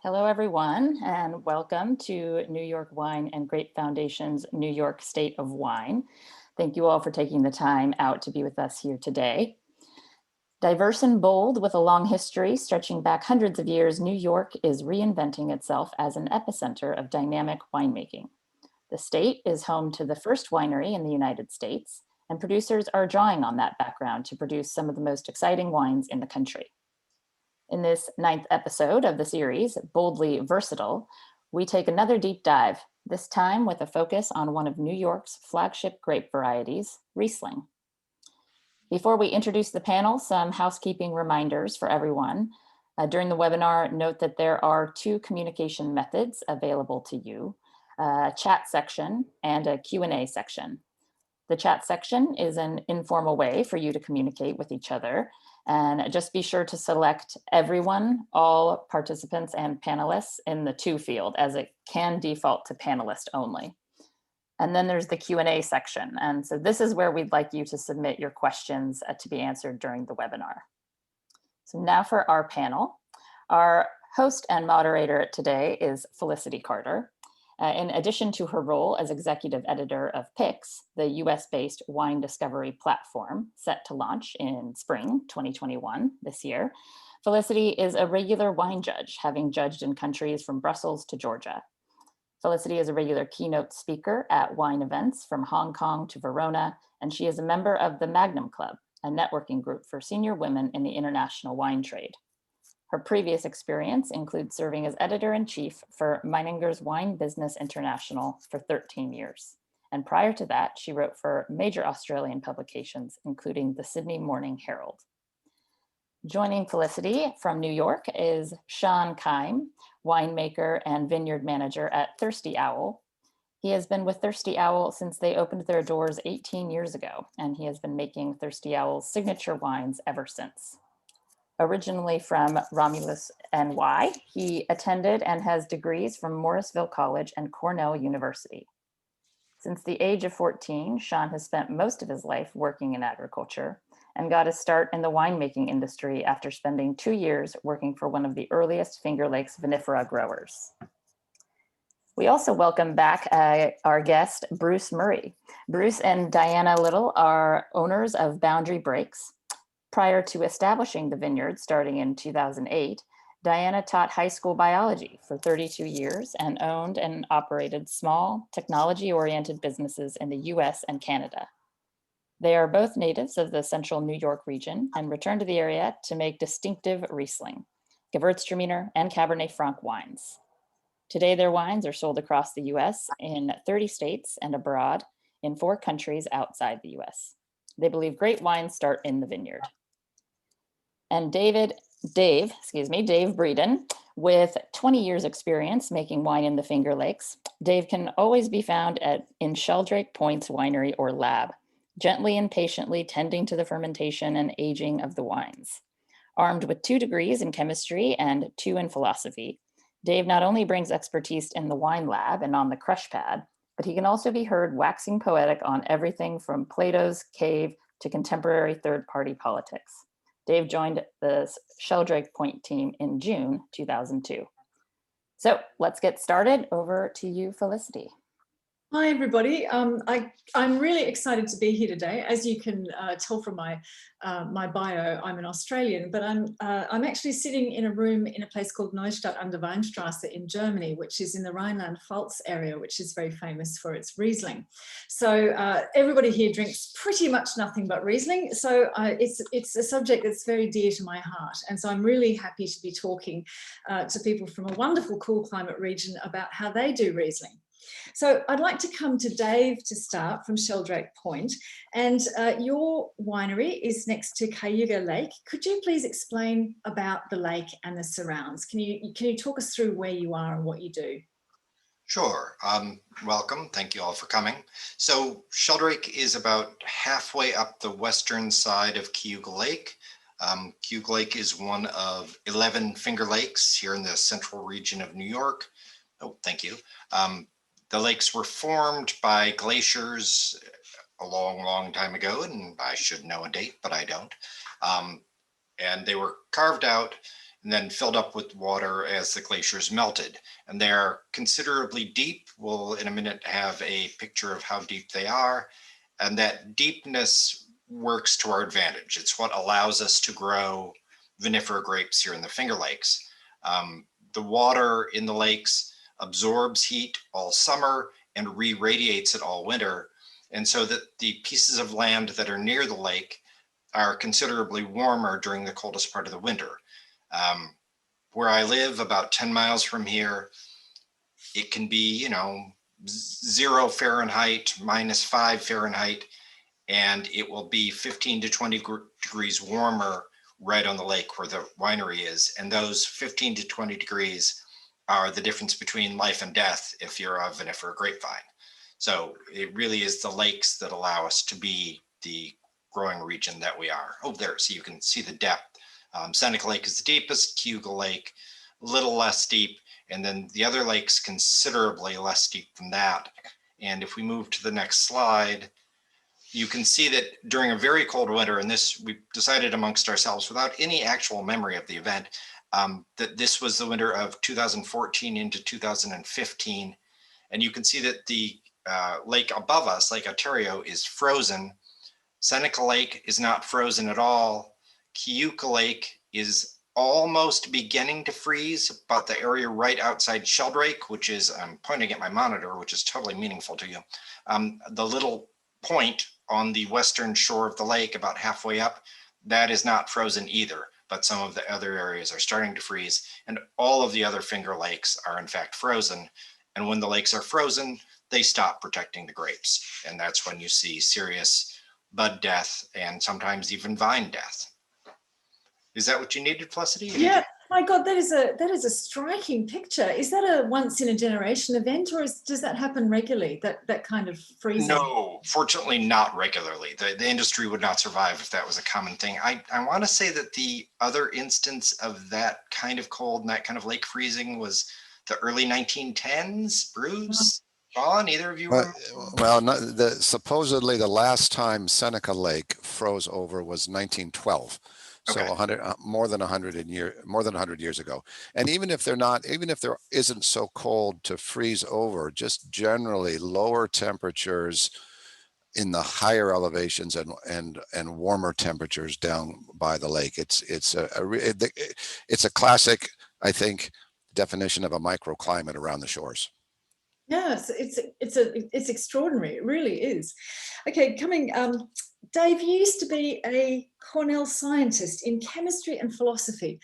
Hello, everyone, and welcome to New York Wine and Grape Foundation's New York State of Wine. Thank you all for taking the time out to be with us here today. Diverse and bold with a long history stretching back hundreds of years, New York is reinventing itself as an epicenter of dynamic winemaking. The state is home to the first winery in the United States, and producers are drawing on that background to produce some of the most exciting wines in the country. In this 9th episode of the series, Boldly Versatile, we take another deep dive, this time with a focus on one of New York's flagship grape varieties, Riesling. Before we introduce the panel, some housekeeping reminders for everyone. During the webinar, note that there are 2 communication methods available to you, a chat section and a Q&A section. The chat section is an informal way for you to communicate with each other. And just be sure to select everyone, all participants and panelists in the to field, as it can default to panelist only. And then there's the Q&A section. And so this is where we'd like you to submit your questions to be answered during the webinar. So now for our panel. Our host and moderator today is Felicity Carter. In addition to her role as executive editor of PICS, the US-based wine discovery platform set to launch in spring 2021 this year, Felicity is a regular wine judge, having judged in countries from Brussels to Georgia. Felicity is a regular keynote speaker at wine events from Hong Kong to Verona, and she is a member of the Magnum Club, a networking group for senior women in the international wine trade. Her previous experience includes serving as editor-in-chief for Meininger's Wine Business International for 13 years. And prior to that, she wrote for major Australian publications, including the Sydney Morning Herald. Joining Felicity from New York is Shawn, winemaker and vineyard manager at Thirsty Owl. He has been with Thirsty Owl since they opened their doors 18 years ago, and he has been making Thirsty Owl's signature wines ever since. Originally from Romulus, NY, he attended and has degrees from Morrisville College and Cornell University. Since the age of 14, Shawn has spent most of his life working in agriculture and got his start in the winemaking industry after spending 2 years working for one of the earliest Finger Lakes vinifera growers. We also welcome back our guest, Bruce Murray. Bruce and Diana Little are owners of Boundary Breaks. Prior to establishing the Vineyard starting in 2008, Diana taught high school biology for 32 years and owned and operated small, technology-oriented businesses in the US and Canada. They are both natives of the central New York region and returned to the area to make distinctive Riesling, Gewürztraminer, and Cabernet Franc wines. Today, their wines are sold across the US in 30 states and abroad in 4 countries outside the US. They believe great wines start in the vineyard. And Dave Breeden, with 20 years experience making wine in the Finger Lakes. Dave can always be found in Sheldrake Point's winery or lab, gently and patiently tending to the fermentation and aging of the wines. Armed with 2 degrees in chemistry and 2 in philosophy, Dave not only brings expertise in the wine lab and on the crush pad, but he can also be heard waxing poetic on everything from Plato's cave to contemporary third-party politics. Dave joined the Sheldrake Point team in June 2002. So let's get started. Over to you, Felicity. Hi, everybody. I'm really excited to be here today. As you can tell from my bio, I'm an Australian, but I'm actually sitting in a room in a place called Neustadt an der Weinstraße in Germany, which is in the Rhineland-Pfalz area, which is very famous for its Riesling. So everybody here drinks pretty much nothing but Riesling. So it's a subject that's very dear to my heart. And so I'm really happy to be talking to people from a wonderful, cool climate region about how they do Riesling. So I'd like to come to Dave to start from Sheldrake Point, and your winery is next to Cayuga Lake. Could you please explain about the lake and the surrounds? Can you talk us through where you are and what you do? Sure. Welcome. Thank you all for coming. So Sheldrake is about halfway up the western side of Cayuga Lake. Cayuga Lake is one of 11 Finger Lakes here in the central region of New York. Oh, thank you. The lakes were formed by glaciers a long time ago, and I should know a date, but I don't. And they were carved out and then filled up with water as the glaciers melted. And they're considerably deep. We'll in a minute have a picture of how deep they are. And that deepness works to our advantage. It's what allows us to grow vinifera grapes here in the Finger Lakes. The water in the lakes absorbs heat all summer and re-radiates it all winter. And so that the pieces of land that are near the lake are considerably warmer during the coldest part of the winter. Where I live, about 10 miles from here, it can be, 0 Fahrenheit, -5 Fahrenheit, and it will be 15 to 20 degrees warmer right on the lake where the winery is. And those 15 to 20 degrees are the difference between life and death if you're a vinifera grapevine. So it really is the lakes that allow us to be the growing region that we are. Oh, there, so you can see the depth. Seneca Lake is the deepest, Cayuga Lake, a little less deep, and then the other lakes considerably less deep than that. And if we move to the next slide, you can see that during a very cold winter, and this we decided amongst ourselves without any actual memory of the event, that this was the winter of 2014 into 2015. And you can see that the lake above us, Lake Ontario, is frozen. Seneca Lake is not frozen at all. Cayuga Lake is almost beginning to freeze, but the area right outside Sheldrake, which is, I'm pointing at my monitor, which is totally meaningful to you, the little point on the western shore of the lake about halfway up, that is not frozen either, but some of the other areas are starting to freeze, and all of the other Finger Lakes are in fact frozen. And when the lakes are frozen, they stop protecting the grapes. And that's when you see serious bud death and sometimes even vine death. Is that what you needed, Felicity? Yeah, my God, that is a striking picture. Is that a once in a generation event, or does that happen regularly, that kind of freezing? No, fortunately not regularly. The industry would not survive if that was a common thing. I want to say that the other instance of that kind of cold and that kind of lake freezing was the early 1910s. Bruce, Shawn, either of you? Well, supposedly the last time Seneca Lake froze over was 1912. So Okay. more than 100 years ago. And even if there isn't so cold to freeze over, just generally lower temperatures in the higher elevations and warmer temperatures down by the lake. It's a classic, I think, definition of a microclimate around the shores. Yes, it's extraordinary. It really is. Okay, Dave, you used to be a Cornell scientist in chemistry and philosophy.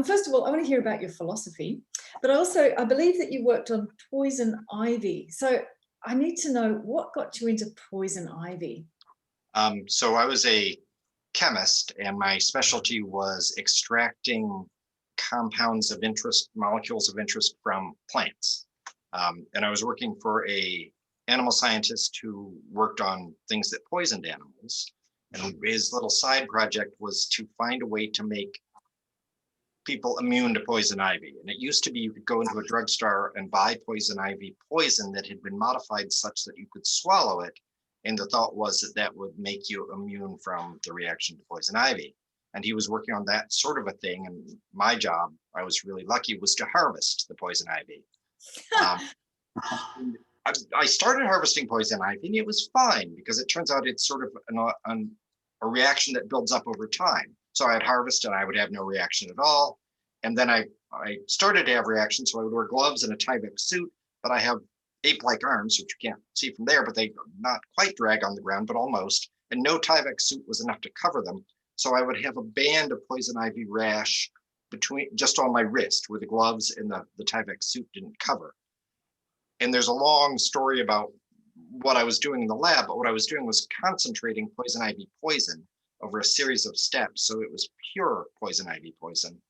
First of all, I want to hear about your philosophy, but I believe that you worked on poison ivy. So I need to know what got you into poison ivy. So I was a chemist, and my specialty was extracting compounds of interest, molecules of interest from plants. And I was working for a animal scientist who worked on things that poisoned animals. And his little side project was to find a way to make people immune to poison ivy. And it used to be you could go into a drugstore and buy poison ivy poison that had been modified such that you could swallow it. And the thought was that that would make you immune from the reaction to poison ivy. And he was working on that sort of a thing. And my job, I was really lucky, was to harvest the poison ivy. I started harvesting poison ivy, and it was fine because it turns out it's sort of a reaction that builds up over time. So I'd harvest and I would have no reaction at all. And then I started to have reactions, so I would wear gloves and a Tyvek suit, but I have ape-like arms, which you can't see from there, but they not quite drag on the ground, but almost. And no Tyvek suit was enough to cover them. So I would have a band of poison ivy rash just on my wrist where the gloves and the Tyvek suit didn't cover. And there's a long story about what I was doing in the lab, but what I was doing was concentrating poison ivy poison over a series of steps. So it was pure poison ivy poison.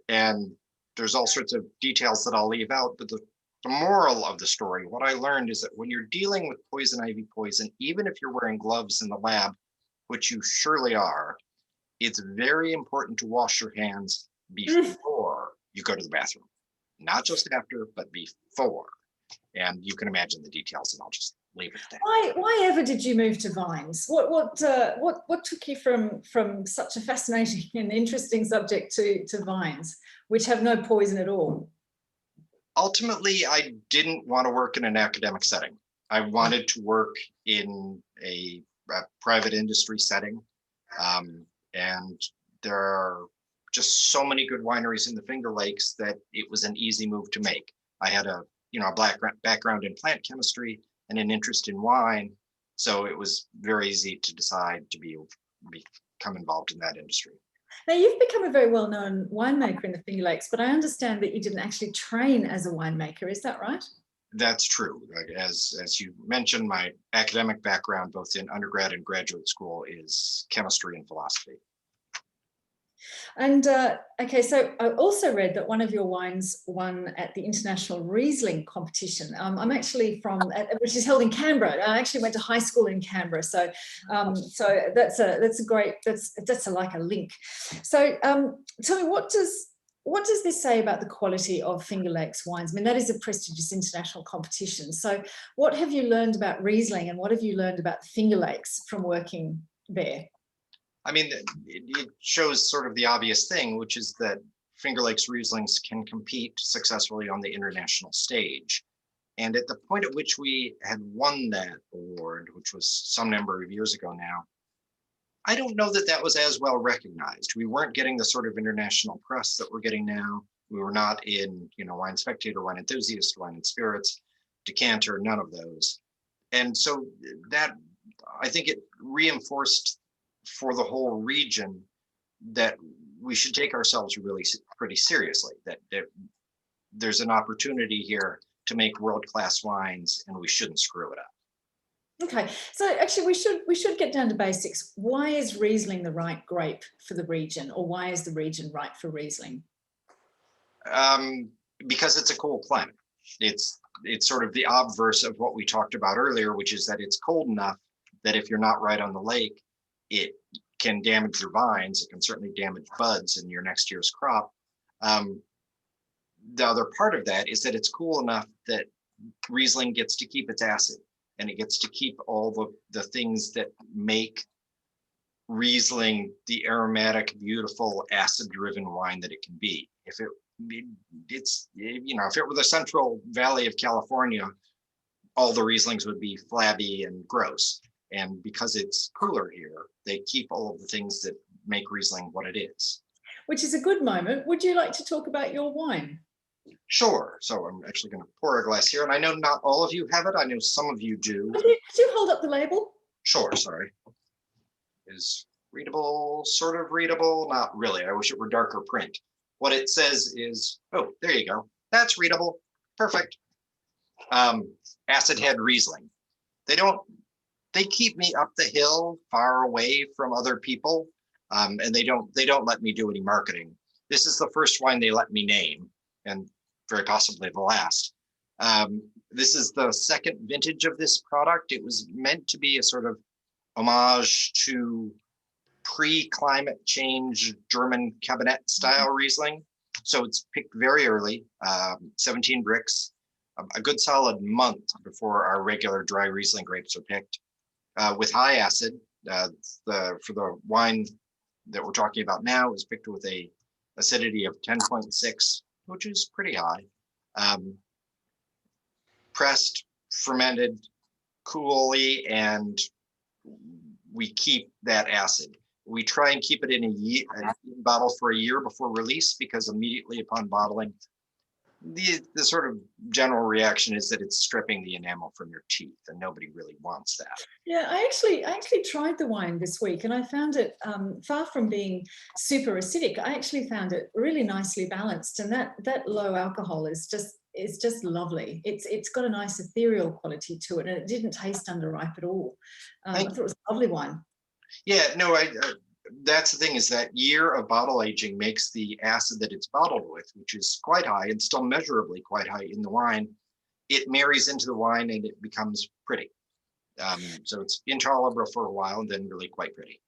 And there's all sorts of details that I'll leave out, but the moral of the story, what I learned is that when you're dealing with poison ivy poison, even if you're wearing gloves in the lab, which you surely are, it's very important to wash your hands before you go to the bathroom. Not just after, but before. And you can imagine the details, and I'll just leave it there. Why ever did you move to vines? What took you from such a fascinating and interesting subject to vines, which have no poison at all? Ultimately, I didn't want to work in an academic setting. I wanted to work in a private industry setting. And there are just so many good wineries in the Finger Lakes that it was an easy move to make. I had a background in plant chemistry and an interest in wine, so it was very easy to decide to become involved in that industry. Now, you've become a very well-known winemaker in the Finger Lakes, but I understand that you didn't actually train as a winemaker. Is that right? That's true. As you mentioned, my academic background, both in undergrad and graduate school, is chemistry and philosophy. And okay, so I also read that one of your wines won at the International Riesling competition. I'm actually which is held in Canberra. I actually went to high school in Canberra, so that's like a link. So tell me, what does this say about the quality of Finger Lakes wines? I mean, that is a prestigious international competition. So what have you learned about Riesling, and what have you learned about the Finger Lakes from working there? I mean, it shows sort of the obvious thing, which is that Finger Lakes Rieslings can compete successfully on the international stage. And at the point at which we had won that award, which was some number of years ago now, I don't know that that was as well recognized. We weren't getting the sort of international press that we're getting now. We were not in, Wine Spectator, Wine Enthusiast, Wine and Spirits, Decanter, none of those. And so that, I think it reinforced for the whole region that we should take ourselves really pretty seriously, that there's an opportunity here to make world-class wines, and we shouldn't screw it up. Okay, so actually we should get down to basics. Why is Riesling the right grape for the region, or why is the region right for Riesling? Because it's a cool climate. It's sort of the obverse of what we talked about earlier, which is that it's cold enough that if you're not right on the lake, it can damage your vines. It can certainly damage buds in your next year's crop. The other part of that is that it's cool enough that Riesling gets to keep its acid, and it gets to keep all the things that make Riesling the aromatic, beautiful, acid-driven wine that it can be. If it were the Central Valley of California, all the Rieslings would be flabby and gross. And because it's cooler here, they keep all of the things that make Riesling what it is. Which is a good moment. Would you like to talk about your wine? Sure. So I'm actually going to pour a glass here. And I know not all of you have it. I know some of you do. Could you hold up the label? Sure. Sorry. Is readable, sort of readable? Not really. I wish it were darker print. What it says is, oh, there you go. That's readable. Perfect. Acid head Riesling. They keep me up the hill, far away from other people, and they don't let me do any marketing. This is the first wine they let me name, and very possibly the last. This is the second vintage of this product. It was meant to be a sort of homage to pre-climate change German Cabernet style Riesling. So it's picked very early, 17 bricks, a good solid month before our regular dry Riesling grapes are picked. With high acid, for the wine that we're talking about now is picked with a acidity of 10.6, which is pretty high. Pressed, fermented coolly, and we keep that acid. We try and keep it in a bottle for a year before release, because immediately upon bottling, the sort of general reaction is that it's stripping the enamel from your teeth, and nobody really wants that. Yeah, I actually tried the wine this week, and I found it far from being super acidic. I actually found it really nicely balanced, and that low alcohol is just lovely. It's got a nice ethereal quality to it, and it didn't taste underripe at all. I thought it was a lovely wine. Yeah, no, that's the thing, is that year of bottle aging makes the acid that it's bottled with, which is quite high and still measurably quite high in the wine, it marries into the wine and it becomes pretty. So it's intolerable for a while and then really quite pretty.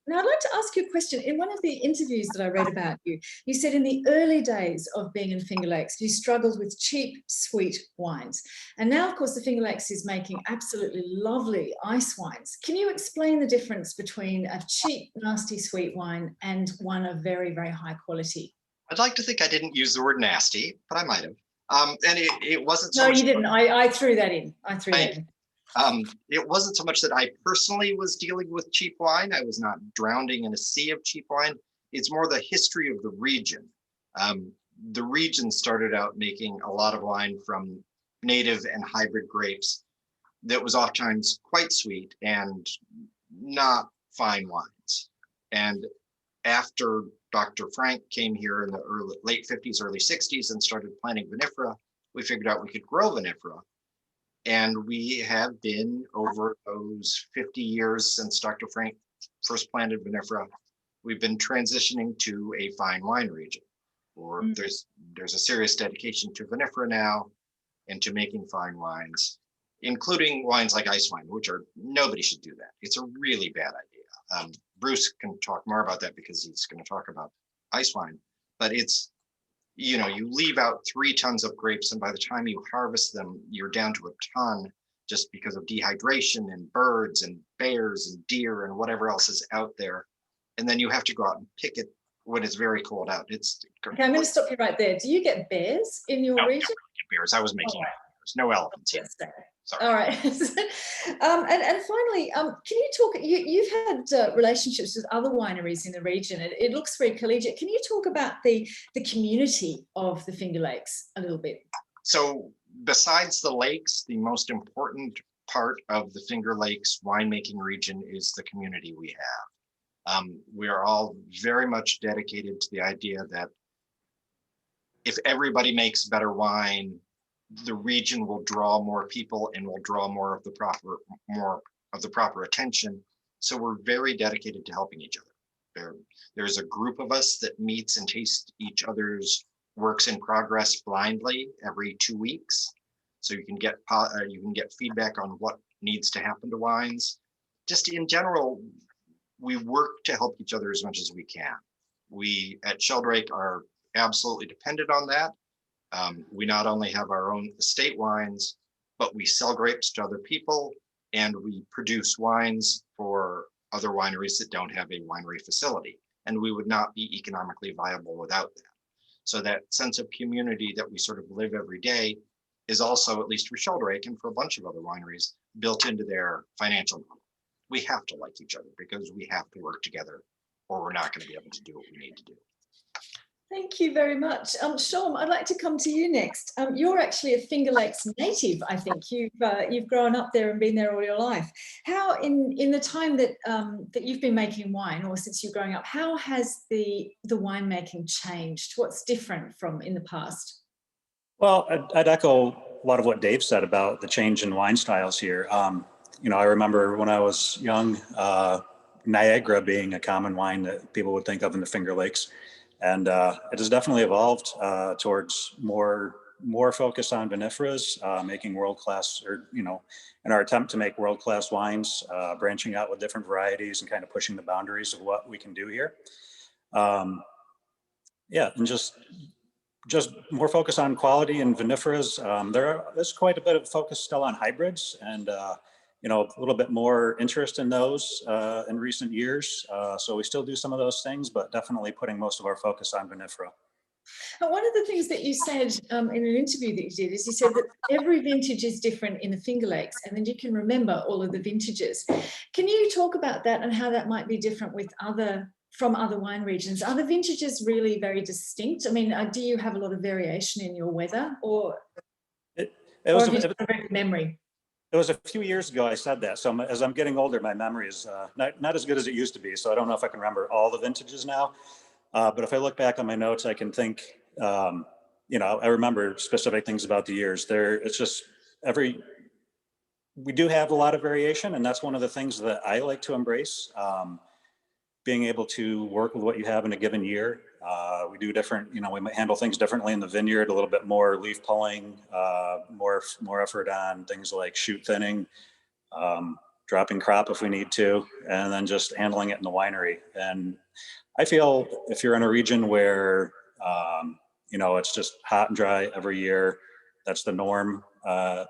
Now, I'd like to ask you a question. In one of the interviews that I read about you, you said in the early days of being in Finger Lakes, you struggled with cheap, sweet wines. And now, of course, the Finger Lakes is making absolutely lovely ice wines. Can you explain the difference between a cheap, nasty, sweet wine and one of very, very high quality? I'd like to think I didn't use the word nasty, but I might have. And it wasn't so No, much. you didn't. I threw that in. I threw that in. It wasn't so much that I personally was dealing with cheap wine. I was not drowning in a sea of cheap wine. It's more the history of the region. The region started out making a lot of wine from native and hybrid grapes that was oftentimes quite sweet and not fine wines. And after Dr. Frank came here in the late 50s, early 60s and started planting vinifera, we figured out we could grow vinifera. And we have been, over those 50 years since Dr. Frank first planted vinifera, we've been transitioning to a fine wine region. Or there's a serious dedication to vinifera now and to making fine wines, including wines like ice wine, which are, nobody should do that. It's a really bad idea. Bruce can talk more about that because he's going to talk about ice wine, but it's, you know, you leave out 3 tons of grapes, and by the time you harvest them, you're down to a ton just because of dehydration and birds and bears and deer and whatever else is out there. And then you have to go out and pick it when it's very cold out. Okay, I'm going to stop you right there. Do you get bears in your region? No, bears. I was making bears. No elephants here. Sorry. All right. And finally, can you talk, you've had relationships with other wineries in the region. It looks very collegiate. Can you talk about the community of the Finger Lakes a little bit? So besides the lakes, the most important part of the Finger Lakes winemaking region is the community we have. We are all very much dedicated to the idea that if everybody makes better wine, the region will draw more people and will draw more of the proper attention. So we're very dedicated to helping each other. There's a group of us that meets and tastes each other's works in progress blindly every 2 weeks. So you can get feedback on what needs to happen to wines. Just in general, we work to help each other as much as we can. We at Sheldrake are absolutely dependent on that. We not only have our own estate wines, but we sell grapes to other people, and we produce wines for other wineries that don't have a winery facility. And we would not be economically viable without that. So that sense of community that we sort of live every day is also, at least for Sheldrake and for a bunch of other wineries, built into their financial model. We have to like each other because we have to work together, or we're not going to be able to do what we need to do. Thank you very much. Shawn, I'd like to come to you next. You're actually a Finger Lakes native, I think. You've grown up there and been there all your life. How, in the time that you've been making wine, or since you're growing up, how has the winemaking changed? What's different from in the past? Well, I'd echo a lot of what Dave said about the change in wine styles here. You know, I remember when I was young, Niagara being a common wine that people would think of in the Finger Lakes. And it has definitely evolved towards more focus on viniferas, making world-class, or, you know, in our attempt to make world-class wines, branching out with different varieties and kind of pushing the boundaries of what we can do here. Yeah, and just more focus on quality and viniferas. There's quite a bit of focus still on hybrids, and you know, a little bit more interest in those in recent years. So we still do some of those things, but definitely putting most of our focus on vinifera. One of the things that you said in an interview that you did is you said that every vintage is different in the Finger Lakes, and then you can remember all of the vintages. Can you talk about that and how that might be different from other wine regions? Are the vintages really very distinct? I mean, do you have a lot of variation in your weather, or have you got a very good memory? It was a few years ago I said that. So as I'm getting older, my memory is not as good as it used to be. So I don't know if I can remember all the vintages now. But if I look back on my notes, I can think, you know, I remember specific things about the years. It's just we do have a lot of variation, and that's one of the things that I like to embrace. Being able to work with what you have in a given year. We do different, you know, we might handle things differently in the vineyard, a little bit more leaf pulling, more effort on things like shoot thinning, dropping crop if we need to, and then just handling it in the winery. And I feel if you're in a region where, it's just hot and dry every year, that's the norm. I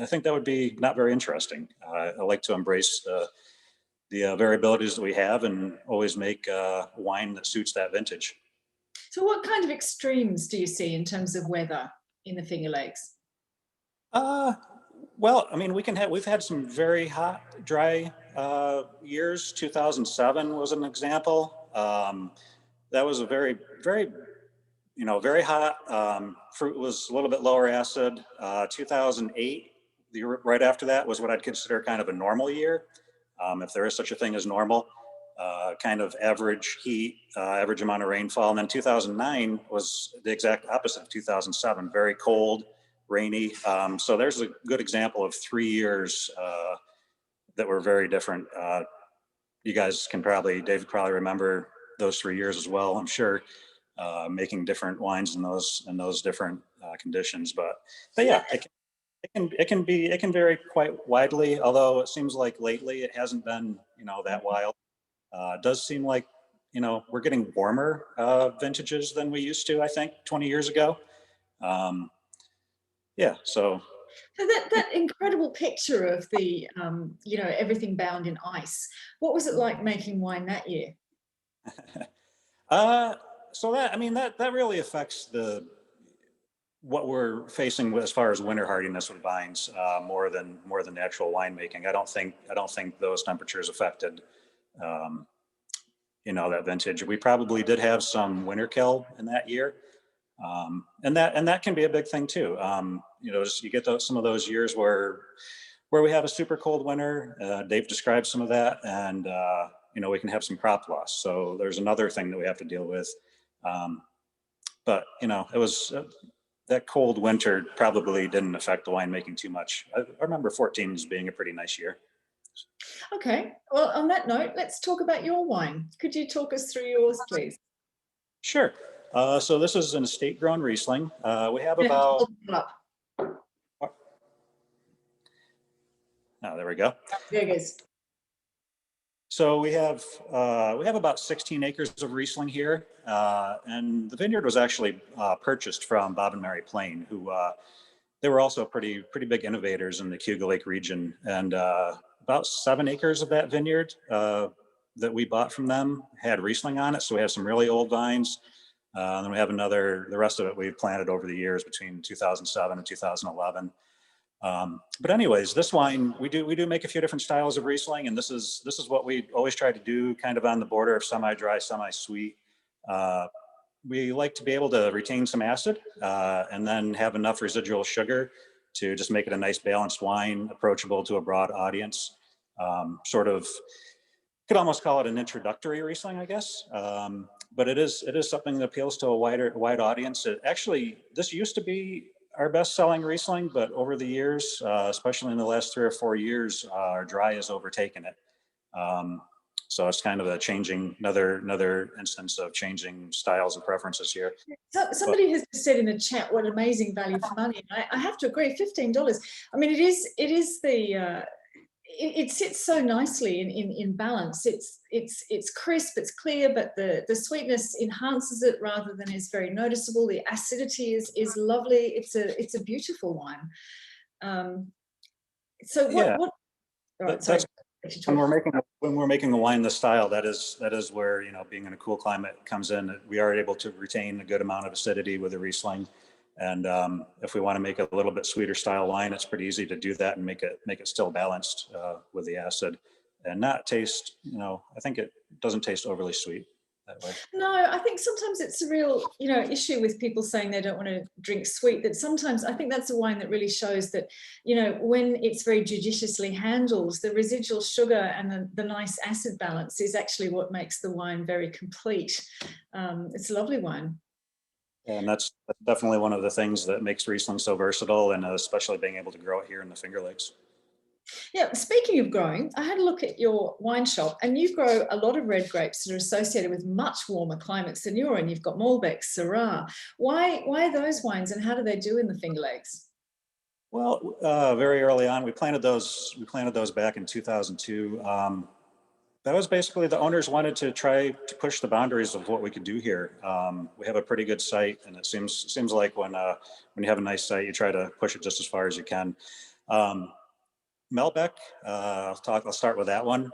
think that would be not very interesting. I like to embrace the variabilities that we have and always make wine that suits that vintage. So what kind of extremes do you see in terms of weather in the Finger Lakes? Well, I mean, we've had some very hot, dry years. 2007 was an example. That was a very, very, very hot. Fruit was a little bit lower acid. 2008, right after that, was what I'd consider kind of a normal year, if there is such a thing as normal. Kind of average heat, average amount of rainfall. And then 2009 was the exact opposite of 2007, very cold, rainy. So there's a good example of 3 years that were very different. You guys can David probably remember those 3 years as well, I'm sure, making different wines in those different conditions. But yeah, it can vary quite widely, although it seems like lately it hasn't been, that wild. It does seem like, we're getting warmer vintages than we used to, I think, 20 years ago. Yeah, so That incredible picture of the, everything bound in ice. What was it like making wine that year? So that really affects what we're facing as far as winter hardiness with vines, more than the actual winemaking. I don't think those temperatures affected that vintage. We probably did have some winter kill in that year. And that can be a big thing too. Just you get some of those years where we have a super cold winter. Dave described some of that, and we can have some crop loss. So there's another thing that we have to deal with. But it was that cold winter probably didn't affect the winemaking too much. I remember 14 as being a pretty nice year. Okay. Well, on that note, let's talk about your wine. Could you talk us through yours, please? Sure. So this is an estate-grown Riesling. We have about... Oh, there we go. There it is. So we have about 16 acres of Riesling here, and the vineyard was actually purchased from Bob and Mary Plain, who they were also pretty big innovators in the Cayuga Lake region, and about 7 acres of that vineyard that we bought from them had Riesling on it. So we have some really old vines. And then we have the rest of it we've planted over the years between 2007 and 2011. But anyways, this wine, we do make a few different styles of Riesling, and this is what we always try to do, kind of on the border of semi-dry, semi-sweet. We like to be able to retain some acid and then have enough residual sugar to just make it a nice balanced wine, approachable to a broad audience. Could almost call it an introductory Riesling, I guess. But it is something that appeals to a wide audience. This used to be our best-selling Riesling, but over the years, especially in the last 3 or 4 years, our dry has overtaken it. So it's kind of another instance of changing styles and preferences here. So somebody has said in the chat, what amazing value for money. I have to agree, $15. I mean, it sits so nicely in balance. It's crisp, it's clear, but the sweetness enhances it rather than is very noticeable. The acidity is lovely. It's a beautiful wine. So what? Yeah. Right, sorry. When we're making a wine this style, that is where being in a cool climate comes in. We are able to retain a good amount of acidity with a Riesling. And if we want to make a little bit sweeter style wine, it's pretty easy to do that and make it still balanced with the acid and not taste, I think it doesn't taste overly sweet that way. No, I think sometimes it's a real, issue with people saying they don't want to drink sweet, that sometimes I think that's a wine that really shows that, when it's very judiciously handled, the residual sugar and the nice acid balance is actually what makes the wine very complete. It's a lovely wine. And that's definitely one of the things that makes Riesling so versatile, and especially being able to grow it here in the Finger Lakes. Yeah, speaking of growing, I had a look at your wine shop, and you grow a lot of red grapes that are associated with much warmer climates than you're in. You've got Malbec, Syrah. Why those wines, and how do they do in the Finger Lakes? Well, very early on, we planted those back in 2002. That was basically the owners wanted to try to push the boundaries of what we could do here. We have a pretty good site, and it seems like when you have a nice site, you try to push it just as far as you can. Malbec, I'll start with that one.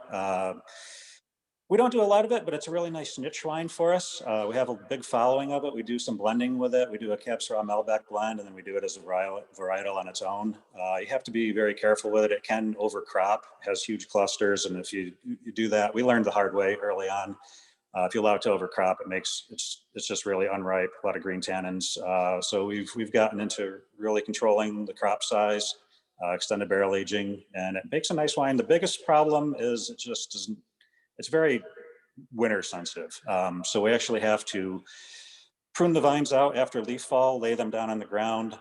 We don't do a lot of it, but it's a really nice niche wine for us. We have a big following of it. We do some blending with it. We do a Cab Syrah Malbec blend, and then we do it as a varietal on its own. You have to be very careful with it. It can overcrop, has huge clusters, and if you do that, we learned the hard way early on. If you allow it to overcrop, it's just really unripe, a lot of green tannins. So we've gotten into really controlling the crop size, extended barrel aging, and it makes a nice wine. The biggest problem is it just doesn't. It's very winter sensitive. So we actually have to prune the vines out after leaf fall, lay them down on the ground.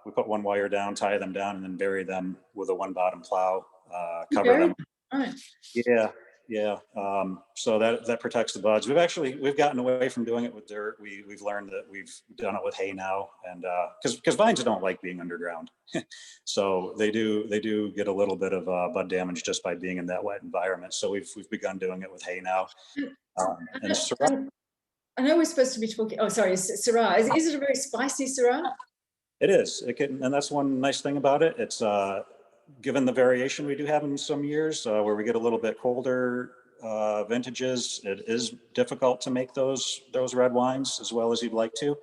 We put one wire down, tie them down, and then bury them with a one bottom plow, cover them. Right. Yeah. So that protects the buds. We've gotten away from doing it with dirt. We've learned that we've done it with hay now, and because vines don't like being underground, so they do get a little bit of bud damage just by being in that wet environment. So we've begun doing it with hay now. And Syrah, I know we're supposed to be talking. Oh, sorry, Syrah. Is it a very spicy Syrah? it is. And that's one nice thing about it. It's given the variation we do have in some years where we get a little bit colder vintages, it is difficult to make those red wines as well as you'd like to.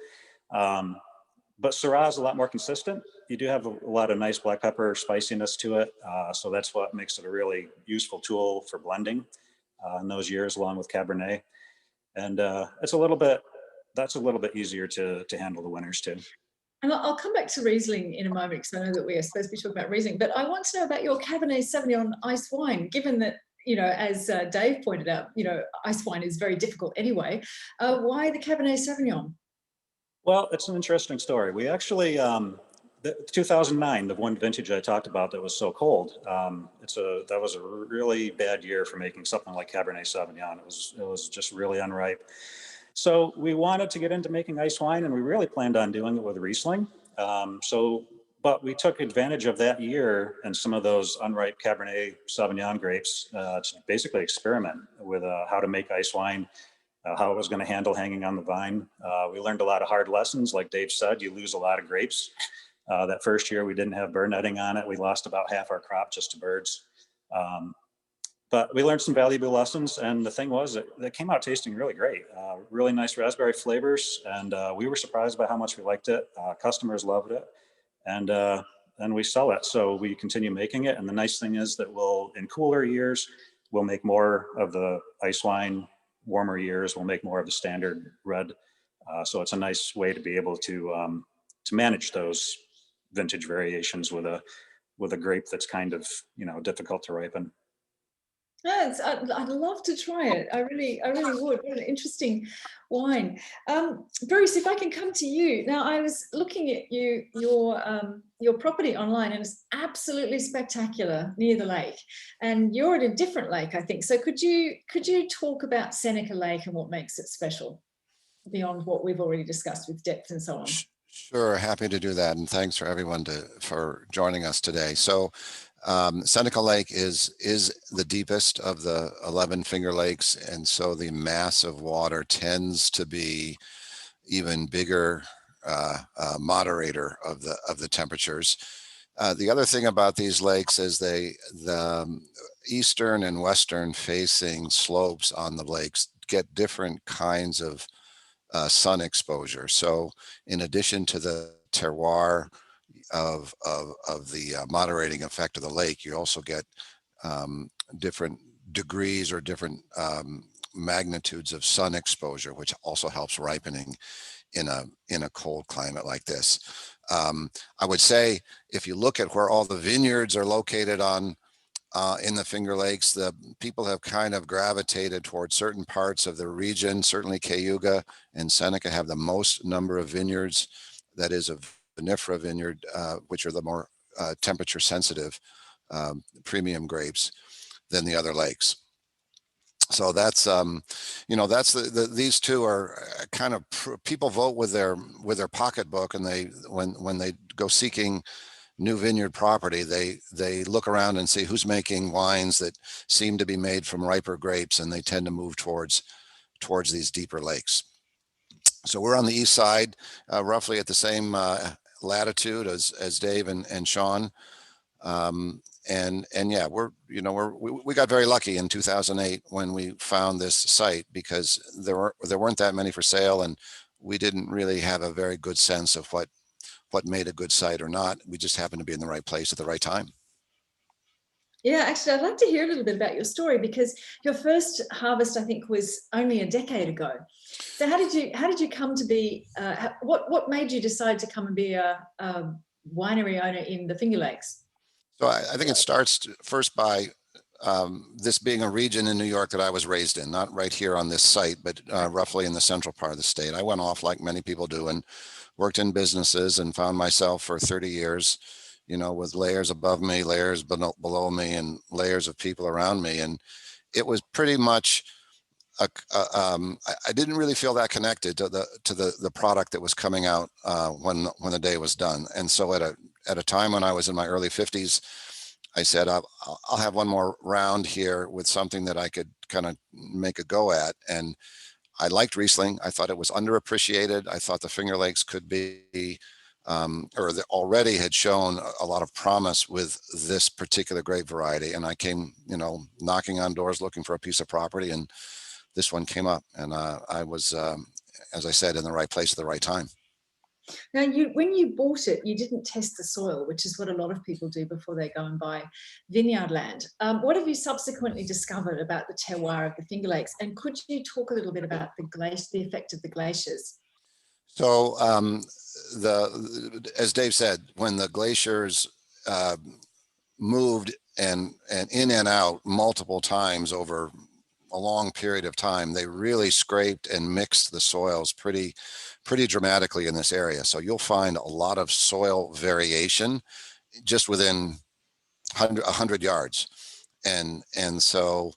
But Syrah is a lot more consistent. You do have a lot of nice black pepper spiciness to it. So that's what makes it a really useful tool for blending in those years, along with Cabernet. And that's a little bit easier to handle the winters too. And I'll come back to Riesling in a moment because I know that we are supposed to be talking about Riesling, but I want to know about your Cabernet Sauvignon ice wine, given that, as Dave pointed out, ice wine is very difficult anyway. Why the Cabernet Sauvignon? Well, it's an interesting story. We actually, 2009, the one vintage I talked about that was so cold, that was a really bad year for making something like Cabernet Sauvignon. It was just really unripe. So we wanted to get into making ice wine, and we really planned on doing it with Riesling. But we took advantage of that year and some of those unripe Cabernet Sauvignon grapes to basically experiment with how to make ice wine, how it was going to handle hanging on the vine. We learned a lot of hard lessons. Like Dave said, you lose a lot of grapes. That first year we didn't have bird netting on it. We lost about half our crop just to birds. But we learned some valuable lessons, and the thing was that it came out tasting really great. Really nice raspberry flavors, and we were surprised by how much we liked it. Customers loved it, and we sell it. So we continue making it, and the nice thing is that in cooler years, we'll make more of the ice wine. Warmer years, we'll make more of the standard red. So it's a nice way to be able to manage those vintage variations with a grape that's kind of difficult to ripen. Yes, I'd love to try it. I really would. What an interesting wine. Bruce, if I can come to you. Now, I was looking at your property online, and it's absolutely spectacular near the lake. And you're at a different lake, I think. So could you talk about Seneca Lake and what makes it special beyond what we've already discussed with depth and so on? Sure, happy to do that. And thanks for everyone for joining us today. So Seneca Lake is the deepest of the 11 Finger Lakes, and so the mass of water tends to be even bigger moderator of the temperatures. The other thing about these lakes is the eastern and western facing slopes on the lakes get different kinds of sun exposure. So in addition to the terroir of the moderating effect of the lake, you also get different degrees or different magnitudes of sun exposure, which also helps ripening in a cold climate like this. I would say if you look at where all the vineyards are located in the Finger Lakes, the people have kind of gravitated towards certain parts of the region. Certainly Cayuga and Seneca have the most number of vineyards, that is a vinifera vineyard, which are the more temperature sensitive premium grapes than the other lakes. So that's these two are kind of people vote with their pocketbook, and when they go seeking new vineyard property, they look around and see who's making wines that seem to be made from riper grapes, and they tend to move towards these deeper lakes. So we're on the east side, roughly at the same latitude as Dave and Shawn. And yeah, we got very lucky in 2008 when we found this site, because there weren't that many for sale, and we didn't really have a very good sense of what made a good site or not. We just happened to be in the right place at the right time. Yeah, actually, I'd like to hear a little bit about your story, because your first harvest, I think, was only a decade ago. So how did you come to be? What made you decide to come and be a winery owner in the Finger Lakes? So I think it starts first by this being a region in New York that I was raised in, not right here on this site, but roughly in the central part of the state. I went off like many people do and worked in businesses, and found myself for 30 years, with layers above me, layers below me, and layers of people around me. And it was pretty much, I didn't really feel that connected to the product that was coming out when the day was done. And so at a time when I was in my early 50s, I said, I'll have one more round here with something that I could kind of make a go at. And I liked Riesling. I thought it was underappreciated. I thought the Finger Lakes could be, already had shown a lot of promise with this particular grape variety. And I came, knocking on doors looking for a piece of property, and this one came up. And I was, as I said, in the right place at the right time. Now, when you bought it, you didn't test the soil, which is what a lot of people do before they go and buy vineyard land. What have you subsequently discovered about the terroir of the Finger Lakes? And could you talk a little bit about the effect of the glaciers? So as Dave said, when the glaciers moved and in and out multiple times over a long period of time, they really scraped and mixed the soils pretty dramatically in this area. So you'll find a lot of soil variation just within 100 yards. And so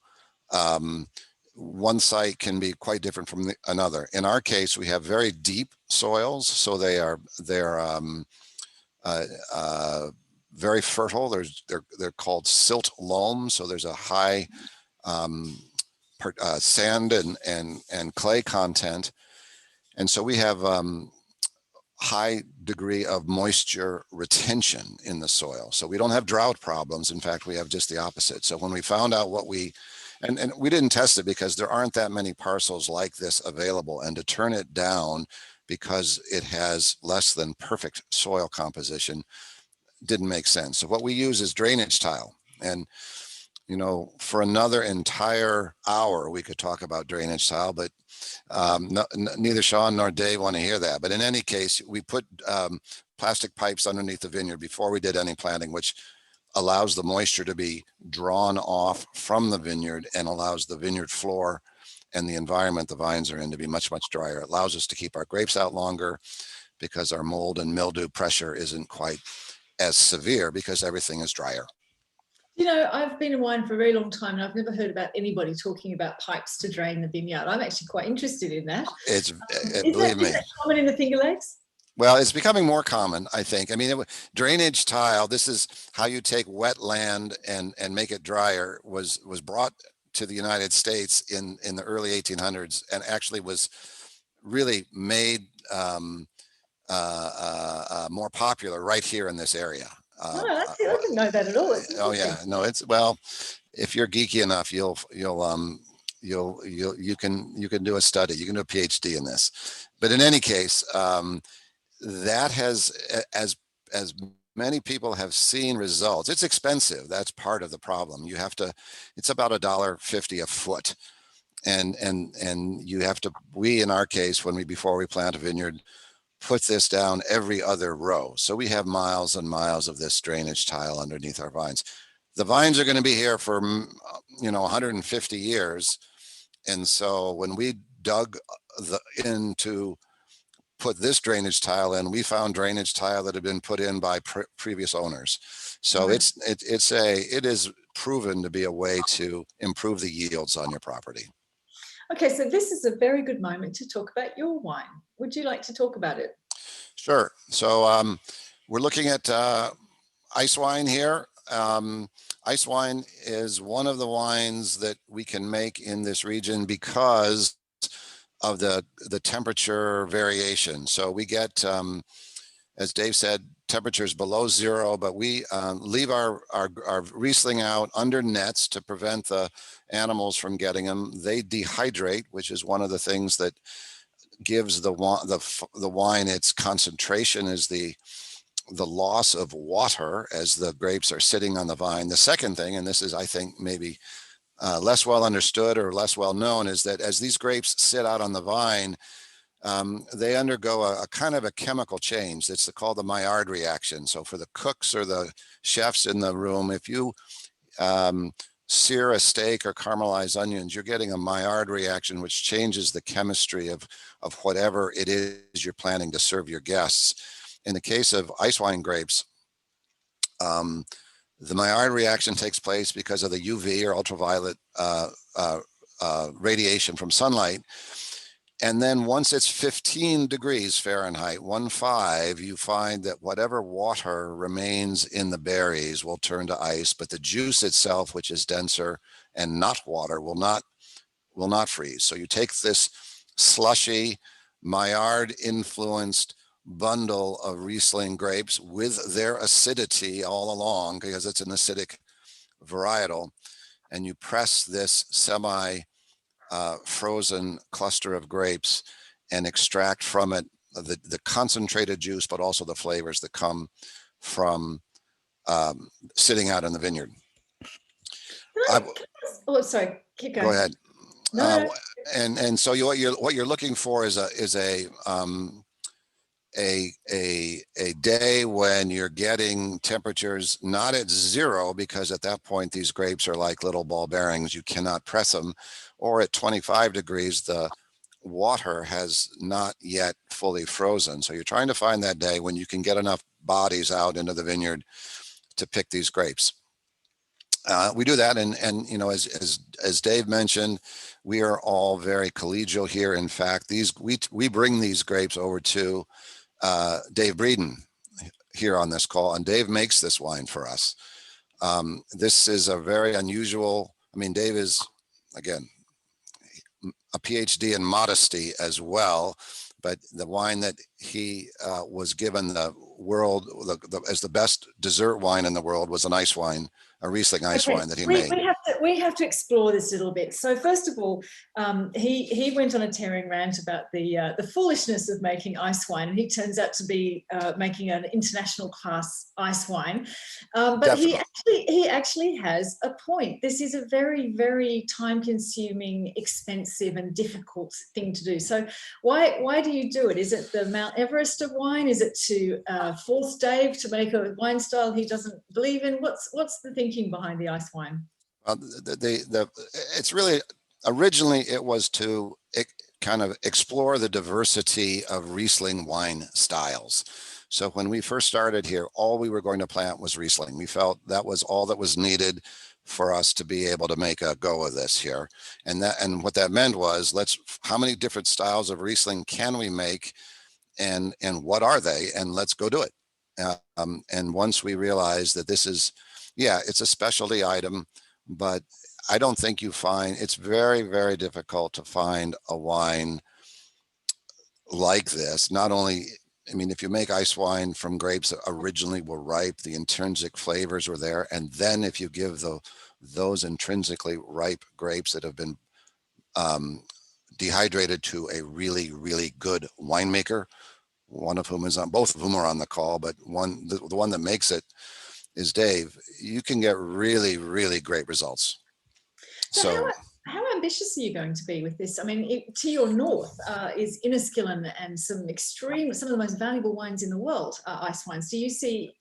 one site can be quite different from another. In our case, we have very deep soils, so they're very fertile. They're called silt loam. So there's a high sand and clay content. And so we have high degree of moisture retention in the soil. So we don't have drought problems. In fact, we have just the opposite. So when we found out and we didn't test it because there aren't that many parcels like this available, and to turn it down because it has less than perfect soil composition didn't make sense. So what we use is drainage tile. And for another entire hour, we could talk about drainage tile, but neither Shawn nor Dave want to hear that. But in any case, we put plastic pipes underneath the vineyard before we did any planting, which allows the moisture to be drawn off from the vineyard and allows the vineyard floor and the environment the vines are in to be much, much drier. It allows us to keep our grapes out longer because our mold and mildew pressure isn't quite as severe because everything is drier. I've been in wine for a very long time, and I've never heard about anybody talking about pipes to drain the vineyard. I'm actually quite interested in that. Believe me. Is that common in the Finger Lakes? Well, it's becoming more common, I think. I mean, drainage tile, this is how you take wet land and make it drier, was brought to the United States in the early 1800s, and actually was really made more popular right here in this area. I didn't know that at all. Oh yeah, no, if you're geeky enough, you can do a study, you can do a PhD in this. But in any case, that has, as many people have seen results. It's expensive. That's part of the problem. It's about $1.50 a foot. And you have to, in our case, before we plant a vineyard, put this down every other row. So we have miles and miles of this drainage tile underneath our vines. The vines are going to be here for 150 years. And so when we dug in to put this drainage tile in, we found drainage tile that had been put in by previous owners. So it is proven to be a way to improve the yields on your property. Okay, so this is a very good moment to talk about your wine. Would you like to talk about it? Sure. So we're looking at ice wine here. Ice wine is one of the wines that we can make in this region because of the temperature variation. So we get, as Dave said, temperatures below zero, but we leave our Riesling out under nets to prevent the animals from getting them. They dehydrate, which is one of the things that gives the wine its concentration, is the loss of water as the grapes are sitting on the vine. The second thing, and this is, I think, maybe less well understood or less well known, is that as these grapes sit out on the vine, they undergo a kind of a chemical change. It's called the Mayard reaction. So for the cooks or the chefs in the room, if you sear a steak or caramelize onions, you're getting a Mayard reaction, which changes the chemistry of whatever it is you're planning to serve your guests. In the case of ice wine grapes, the Maillard reaction takes place because of the UV or ultraviolet radiation from sunlight. And then once it's 15 degrees Fahrenheit, 15, you find that whatever water remains in the berries will turn to ice, but the juice itself, which is denser and not water, will not freeze. So you take this slushy, Maillard influenced bundle of Riesling grapes with their acidity all along, because it's an acidic varietal, and you press this frozen cluster of grapes and extract from it the concentrated juice, but also the flavors that come from sitting out in the vineyard. Oh, sorry, keep going. Go ahead. No. And so what you're looking for is a day when you're getting temperatures not at zero, because at that point these grapes are like little ball bearings, you cannot press them, or at 25 degrees the water has not yet fully frozen. So you're trying to find that day when you can get enough bodies out into the vineyard to pick these grapes. We do that, and you know, as Dave mentioned, we are all very collegial here. In fact, we bring these grapes over to Dave Breeden here on this call, and Dave makes this wine for us. This is a very unusual. I mean, Dave is, again, a PhD in modesty as well, but the wine that he was given the world as the best dessert wine in the world was an ice wine, a Riesling ice wine that he made. We have to explore this a little bit. So first of all, he went on a tearing rant about the foolishness of making ice wine, and he turns out to be making an international class ice wine. But he actually has a point. This is a very, very time-consuming, expensive, and difficult thing to do. So why do you do it? Is it the Mount Everest of wine? Is it to force Dave to make a wine style he doesn't believe in? What's the thinking behind the ice wine? It's really, originally it was to kind of explore the diversity of Riesling wine styles. So when we first started here, all we were going to plant was Riesling. We felt that was all that was needed for us to be able to make a go of this here. And what that meant was, how many different styles of Riesling can we make, and what are they, and let's go do it. And once we realized that this is, it's a specialty item, but I don't think it's very, very difficult to find a wine like this. Not only, I mean, if you make ice wine from grapes that originally were ripe, the intrinsic flavors were there. And then if you give those intrinsically ripe grapes that have been dehydrated to a really, really good winemaker, both of whom are on the call, but the one that makes it is Dave, you can get really, really great results. So how ambitious are you going to be with this? I mean, to your north is Inniskillen, and some of the most valuable wines in the world are ice wines. Do you see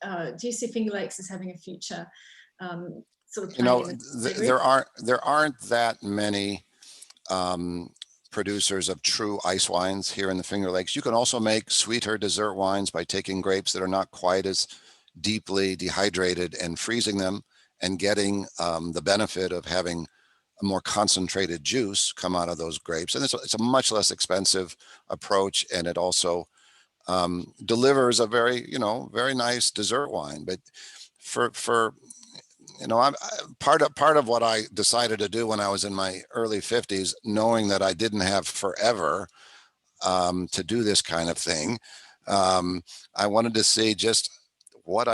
Finger Lakes as having a future sort of? There aren't that many producers of true ice wines here in the Finger Lakes. You can also make sweeter dessert wines by taking grapes that are not quite as deeply dehydrated and freezing them, and getting the benefit of having a more concentrated juice come out of those grapes. And it's a much less expensive approach, and it also delivers a very, very nice dessert wine. But for I'm part of what I decided to do when I was in my early 50s, knowing that I didn't have forever to do this kind of thing. I wanted to see just what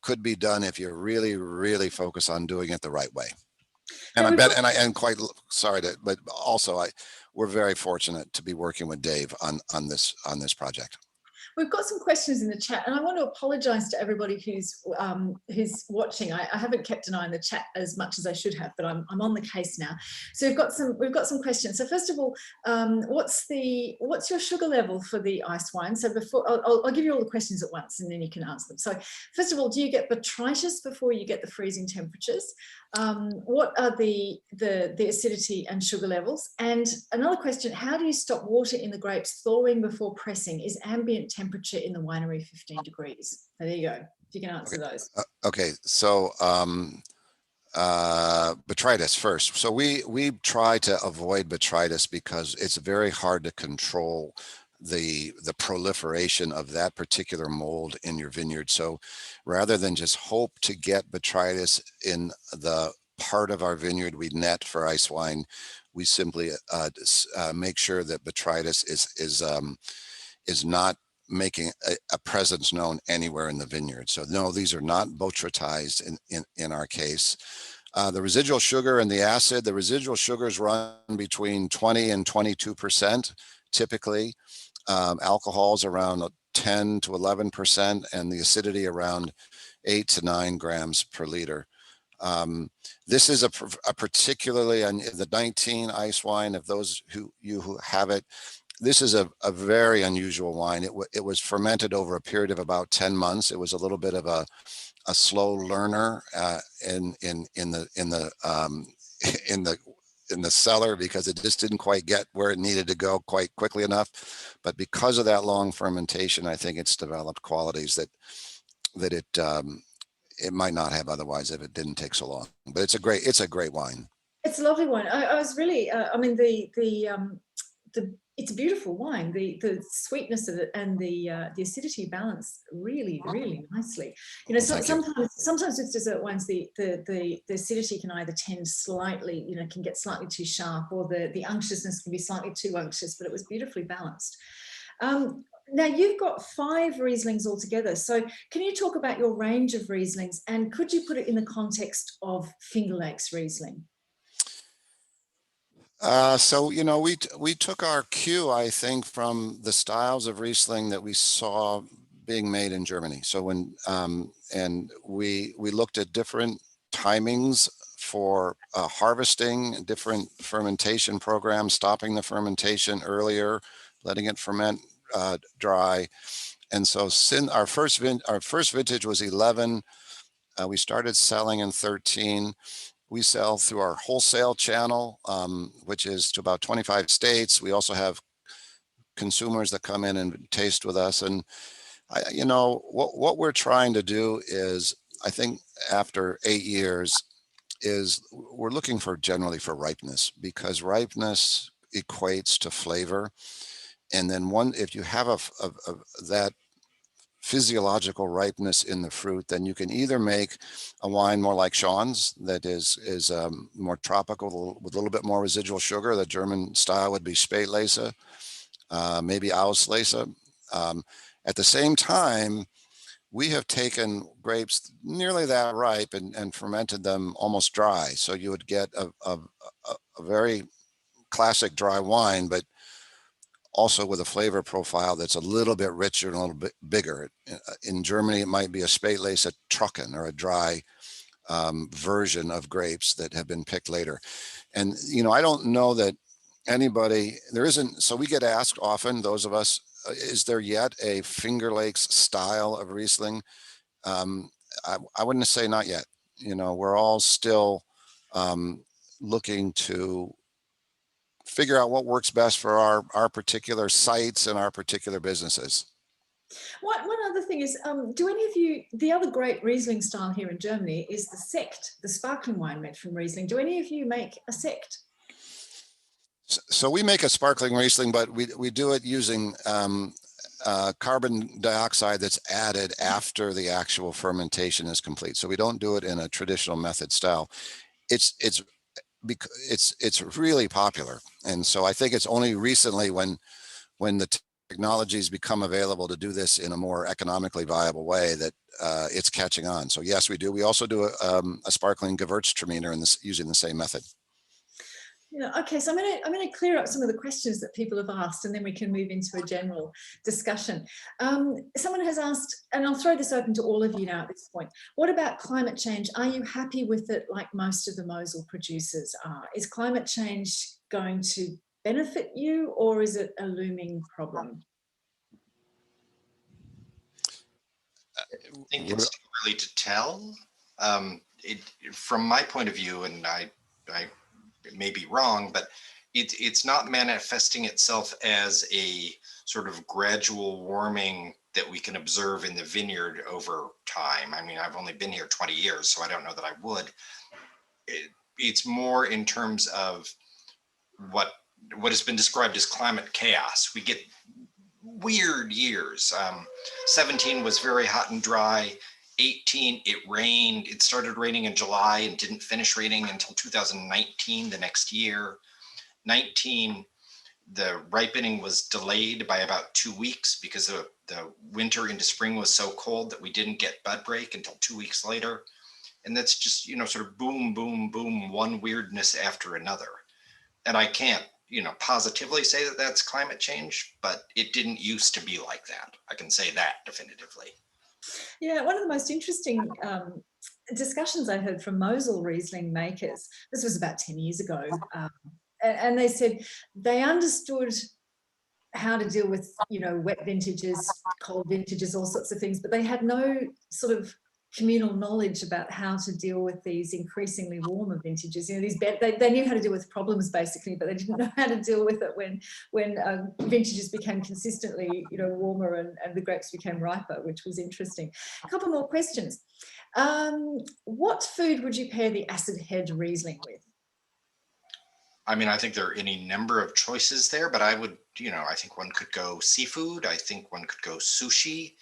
could be done if you really focus on doing it the right way. And but also we're very fortunate to be working with Dave on this project. We've got some questions in the chat, and I want to apologise to everybody who's watching. I haven't kept an eye on the chat as much as I should have, but I'm on the case now. So we've got some questions. So first of all, what's your sugar level for the iced wine? So before I'll give you all the questions at once, and then you can answer them. So first of all, do you get botrytis before you get the freezing temperatures? What are the acidity and sugar levels? And another question: how do you stop water in the grapes thawing before pressing? Is ambient temperature in the winery 15 degrees? So there you go. If you can answer those. Okay, so botrytis first. So we try to avoid botrytis because it's very hard to control the proliferation of that particular mold in your vineyard. So rather than just hope to get botrytis in the part of our vineyard we net for ice wine, we simply make sure that botrytis is not making a presence known anywhere in the vineyard. So no, these are not botrytized in our case. The residual sugar and the acid, the residual sugars run between 20 and 22% typically. Alcohol's around 10 to 11%, and the acidity around 8 to 9 grams per liter. This is a particularly on the 19 ice wine. Of those who have it, this is a very unusual wine. It was fermented over a period of about 10 months. It was a little bit of a slow learner in the cellar because it just didn't quite get where it needed to go quite quickly enough. But because of that long fermentation, I think it's developed qualities that it might not have otherwise if it didn't take so long. But it's a great wine. It's a lovely wine. I was really, I mean, it's a beautiful wine. The sweetness of it and the acidity balance really nicely. You know, sometimes with dessert wines, the acidity can either tend slightly, can get slightly too sharp, or the unctuousness can be slightly too unctuous. But it was beautifully balanced. Now you've got 5 Rieslings altogether. So can you talk about your range of Rieslings, and could you put it in the context of Finger Lakes Riesling? So, we took our cue, I think, from the styles of Riesling that we saw being made in Germany. So and we looked at different timings for harvesting, different fermentation programs, stopping the fermentation earlier, letting it ferment dry. And so our first vintage was 11. We started selling in 13. We sell through our wholesale channel, which is to about 25 states. We also have consumers that come in and taste with us. And, what we're trying to do is, I think after 8 years, is we're looking generally for ripeness, because ripeness equates to flavor. And then if you have that physiological ripeness in the fruit, then you can either make a wine more like Shawn's that is more tropical with a little bit more residual sugar. The German style would be Spätlese, maybe Auslese. At the same time, we have taken grapes nearly that ripe and fermented them almost dry. So you would get a very classic dry wine, but also with a flavor profile that's a little bit richer and a little bit bigger. In Germany, it might be a Spätlese Trocken, or a dry version of grapes that have been picked later. And, I don't know that so we get asked often, those of us, is there yet a Finger Lakes style of Riesling? I wouldn't say not yet. We're all still looking to figure out what works best for our particular sites and our particular businesses. One other thing is, do any of you, the other great Riesling style here in Germany is the Sekt, the sparkling wine made from Riesling. Do any of you make a Sekt? So we make a sparkling Riesling, but we do it using carbon dioxide that's added after the actual fermentation is complete. So we don't do it in a traditional method style. It's really popular. And so I think it's only recently when the technologies become available to do this in a more economically viable way that it's catching on. So yes, we do. We also do a sparkling Gewürztraminer using the same method. Yeah, okay, so I'm going to clear up some of the questions that people have asked, and then we can move into a general discussion. Someone has asked, and I'll throw this open to all of you now at this point, what about climate change? Are you happy with it like most of the Mosel producers are? Is climate change going to benefit you, or is it a looming problem? I think it's too early to tell. From my point of view, and I may be wrong, but it's not manifesting itself as a sort of gradual warming that we can observe in the vineyard over time. I mean, I've only been here 20 years, so I don't know that I would. It's more in terms of what has been described as climate chaos. We get weird years. 17 was very hot and dry. 18, it rained. It started raining in July and didn't finish raining until 2019, the next year. 19, the ripening was delayed by about 2 weeks because the winter into spring was so cold that we didn't get bud break until 2 weeks later. And that's just, sort of boom, boom, boom, one weirdness after another. And I can't, positively say that that's climate change, but it didn't used to be like that. I can say that definitively. Yeah, one of the most interesting discussions I heard from Mosel Riesling makers, this was about 10 years ago, and they said they understood how to deal with, wet vintages, cold vintages, all sorts of things, but they had no sort of communal knowledge about how to deal with these increasingly warmer vintages. They knew how to deal with problems basically, but they didn't know how to deal with it when vintages became consistently, warmer and the grapes became riper, which was interesting. A couple more questions. What food would you pair the acid head Riesling with? I mean, I think there are any number of choices there, but I would, I think one could go seafood. I think one could go sushi.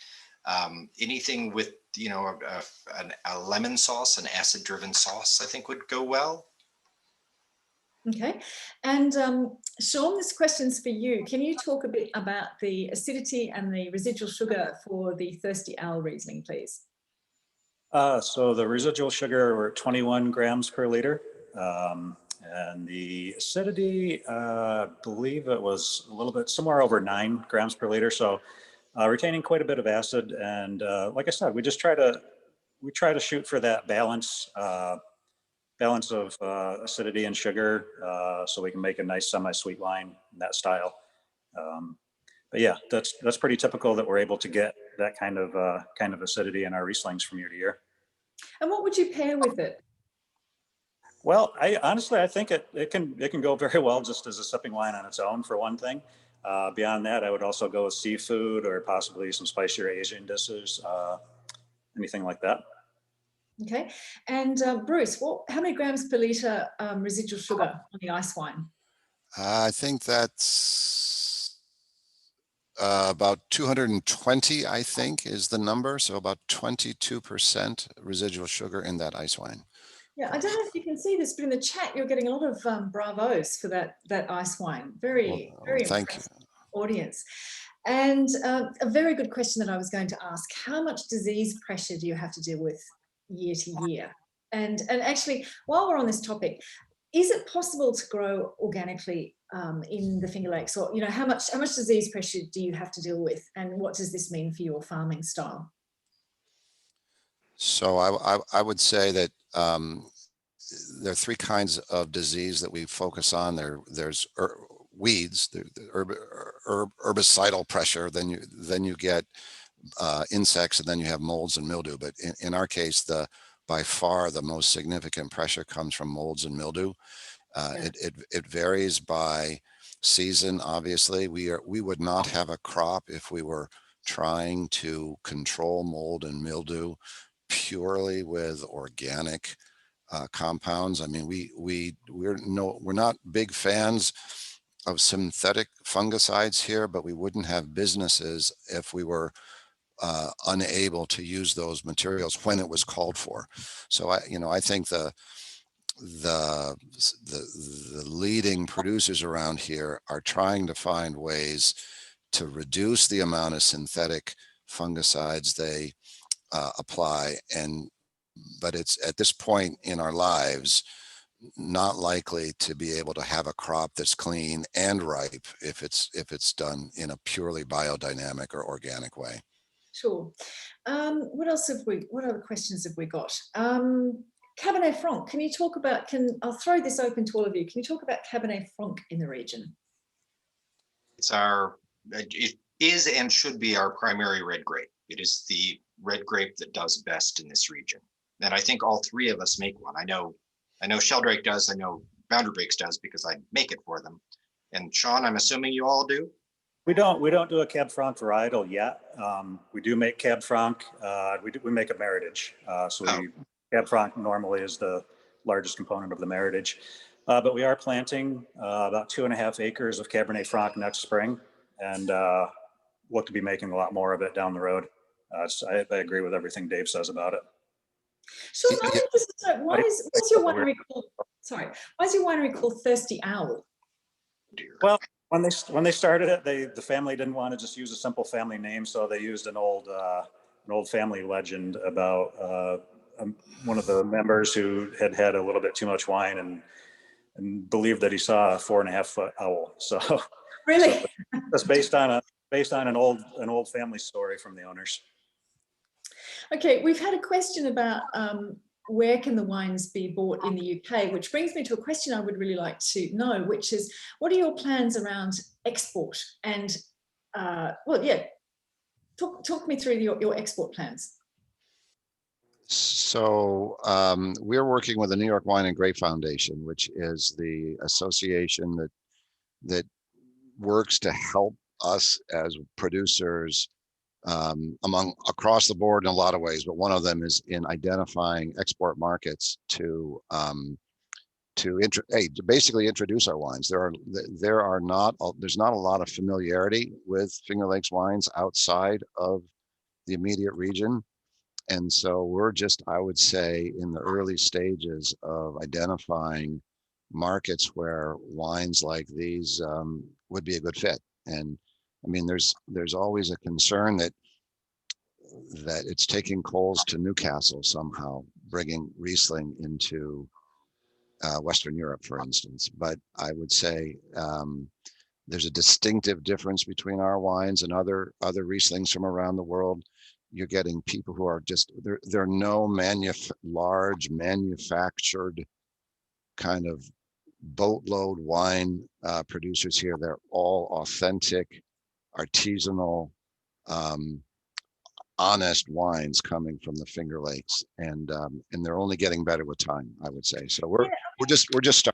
Anything with, a lemon sauce, an acid-driven sauce, I think would go well. Okay, and Shawn, this question's for you. Can you talk a bit about the acidity and the residual sugar for the Thirsty Owl Riesling, please? So the residual sugar, we're at 21 grams per liter. And the acidity, I believe it was a little bit, somewhere over 9 grams per liter. So retaining quite a bit of acid. And like I said, we try to shoot for that balance of acidity and sugar, so we can make a nice semi-sweet wine in that style. But yeah, that's pretty typical that we're able to get that kind of acidity in our Rieslings from year to year. And what would you pair with it? Well, I think it can go very well just as a sipping wine on its own, for one thing. Beyond that, I would also go with seafood or possibly some spicier Asian dishes, anything like that. Okay, and Bruce, how many grams per litre residual sugar on the ice wine? I think that's about 220, I think, is the number. So about 22% residual sugar in that ice wine. Yeah, I don't know if you can see this, but in the chat, you're getting a lot of bravos for that ice wine. Very impressive audience. And a very good question that I was going to ask, how much disease pressure do you have to deal with year to year? And actually, while we're on this topic, is it possible to grow organically in the Finger Lakes? Or, how much disease pressure do you have to deal with? And what does this mean for your farming style? So I would say that there are 3 kinds of disease that we focus on. There's weeds, herbicidal pressure, then you get insects, and then you have molds and mildew. But in our case, by far the most significant pressure comes from molds and mildew. It varies by season. Obviously, we would not have a crop if we were trying to control mold and mildew purely with organic compounds. I mean, we're not big fans synthetic fungicides here, but we wouldn't have businesses if we were unable to use those materials when it was called for. So I think the leading producers around here are trying to find ways to reduce the amount of synthetic fungicides they apply, but it's at this point in our lives not likely to be able to have a crop that's clean and ripe if it's done in a purely biodynamic or organic way. Sure. What other questions have we got? Cabernet Franc, can you talk about, I'll throw this open to all of you. Can you talk about Cabernet Franc in the region? It is and should be our primary red grape. It is the red grape that does best in this region. And I think all three of us make one. I know Sheldrake does, I know Boundary Breaks does because I make it for them. And Shawn, I'm assuming you all do? We don't do a Cab Franc varietal yet. We do make Cab Franc. We make a Meritage. Cab Franc normally is the largest component of the Meritage. But we are planting about 2.5 acres of Cabernet Franc next spring, and look to be making a lot more of it down the road. I agree with everything Dave says about it. Shawn, I'm interested to know, why is your winery called Thirsty Owl? Well, when they started it, the family didn't want to just use a simple family name, so they used an old family legend about one of the members who had a little bit too much wine and believed that he saw a 4.5-foot owl. So really, that's based on an old family story from the owners. Okay, we've had a question about where can the wines be bought in the UK, which brings me to a question I would really like to know, which is, what are your plans around export? And talk me through your export plans. So we're working with the New York Wine and Grape Foundation, which is the association that works to help us as producers across the board in a lot of ways, but one of them is in identifying export markets to basically introduce our wines. There's not a lot of familiarity with Finger Lakes wines outside of the immediate region. And so we're just, I would say, in the early stages of identifying markets where wines like these would be a good fit. And I mean, there's always a concern that it's taking Coles to Newcastle somehow, bringing Riesling into Western Europe, for instance. But I would say there's a distinctive difference between our wines and other Rieslings from around the world. You're getting people who are just, there are no large manufactured kind of boatload wine producers here. They're all authentic, artisanal, honest wines coming from the Finger Lakes, and they're only getting better with time, I would say. So we're just starting.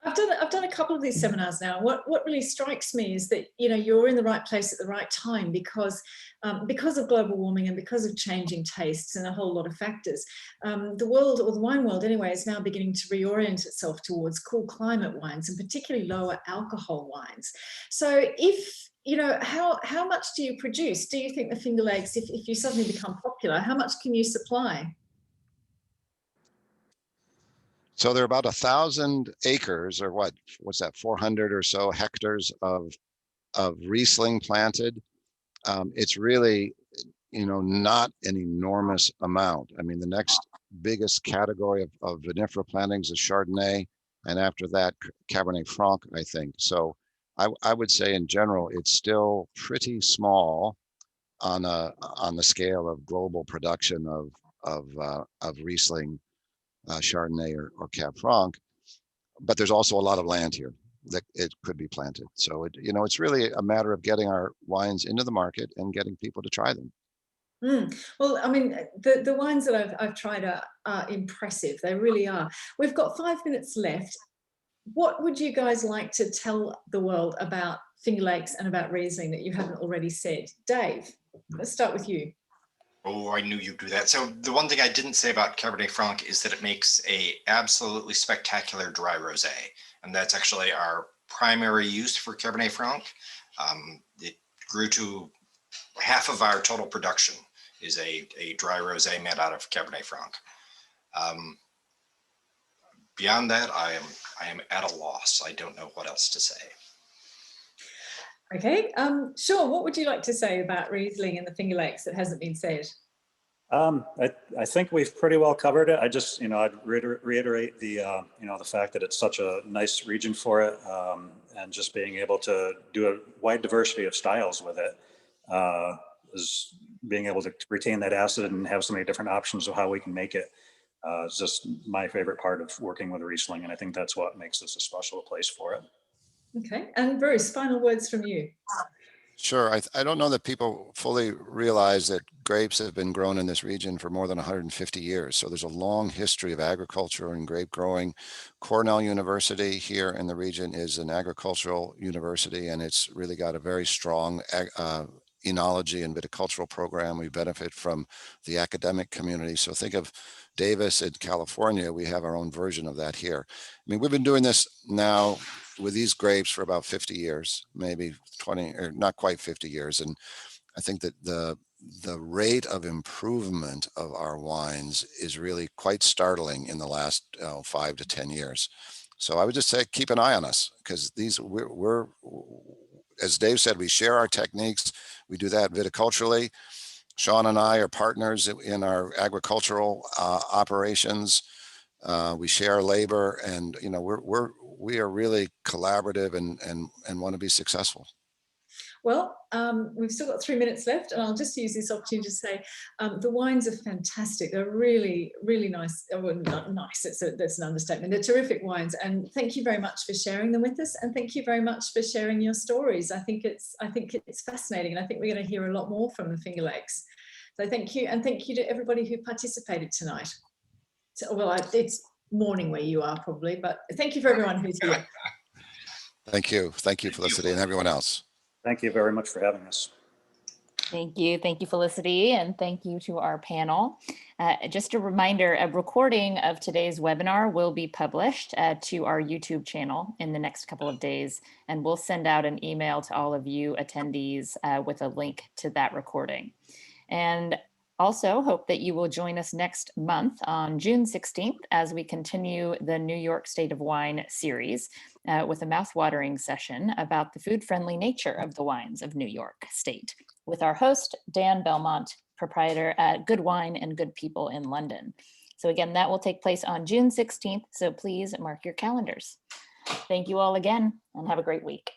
I've done a couple of these seminars now. What really strikes me is that you're in the right place at the right time because of global warming and because of changing tastes and a whole lot of factors. The world, or the wine world anyway, is now beginning to reorient itself towards cool climate wines and particularly lower alcohol wines. So how much do you produce? Do you think the Finger Lakes, if you suddenly become popular, how much can you supply? So there are about 1,000 acres, or what's that, 400 or so hectares of Riesling planted. It's really, not an enormous amount. I mean, the next biggest category of vinifera plantings is Chardonnay, and after that, Cabernet Franc, I think. So I would say in general, it's still pretty small on the scale of global production of Riesling, Chardonnay or Cab Franc, but there's also a lot of land here that it could be planted. So it's really a matter of getting our wines into the market and getting people to try them. Well, I mean, the wines that I've tried are impressive. They really are. We've got 5 minutes left. What would you guys like to tell the world about Finger Lakes and about Riesling that you haven't already said? Dave, let's start with you. Oh, I knew you'd do that. So the one thing I didn't say about Cabernet Franc is that it makes a absolutely spectacular dry rosé. And that's actually our primary use for Cabernet Franc. It grew to half of our total production is a dry rosé made out of Cabernet Franc. Beyond that, I am at a loss. I don't know what else to say. Okay, Shawn, what would you like to say about Riesling and the Finger Lakes that hasn't been said? I think we've pretty well covered it. I just, I'd reiterate the, the fact that it's such a nice region for it, and just being able to do a wide diversity of styles with it, is being able to retain that acid and have so many different options of how we can make it. Is just my favorite part of working with Riesling, and I think that's what makes this a special place for it. Okay, and Bruce, final words from you. Sure. I don't know that people fully realize that grapes have been grown in this region for more than 150 years. So there's a long history of agriculture and grape growing. Cornell University here in the region is an agricultural university, and it's really got a very strong enology and viticultural program. We benefit from the academic community. So think of Davis in California. We have our own version of that here. I mean, we've been doing this now with these grapes for about 50 years, maybe 20 or not quite 50 years. And I think that the rate of improvement of our wines is really quite startling in the last 5 to 10 years. So I would just say, keep an eye on us, because we're, as Dave said, we share our techniques. We do that viticulturally. Shawn and I are partners in our agricultural operations. We share labor, and we are really collaborative and want to be successful. Well, we've still got 3 minutes left, and I'll just use this opportunity to say the wines are fantastic. They're really, really nice. Well, not nice, that's an understatement. They're terrific wines, and thank you very much for sharing them with us, and thank you very much for sharing your stories. I think it's fascinating, and I think we're going to hear a lot more from the Finger Lakes. So thank you, and thank you to everybody who participated tonight. So, well, it's morning where you are probably, but thank you for everyone who's here. Thank you, Felicity, and everyone else. Thank you very much for having us. Thank you, Felicity, and thank you to our panel. Just a reminder, a recording of today's webinar will be published to our YouTube channel in the next couple of days, and we'll send out an email to all of you attendees with a link to that recording. And also hope that you will join us next month on June 16th as we continue the New York State of Wine series with a mouthwatering session about the food-friendly nature of the wines of New York State with our host, Dan Belmont, proprietor at Good Wine and Good People in London. So again, that will take place on June 16th, so please mark your calendars. Thank you all again, and have a great week.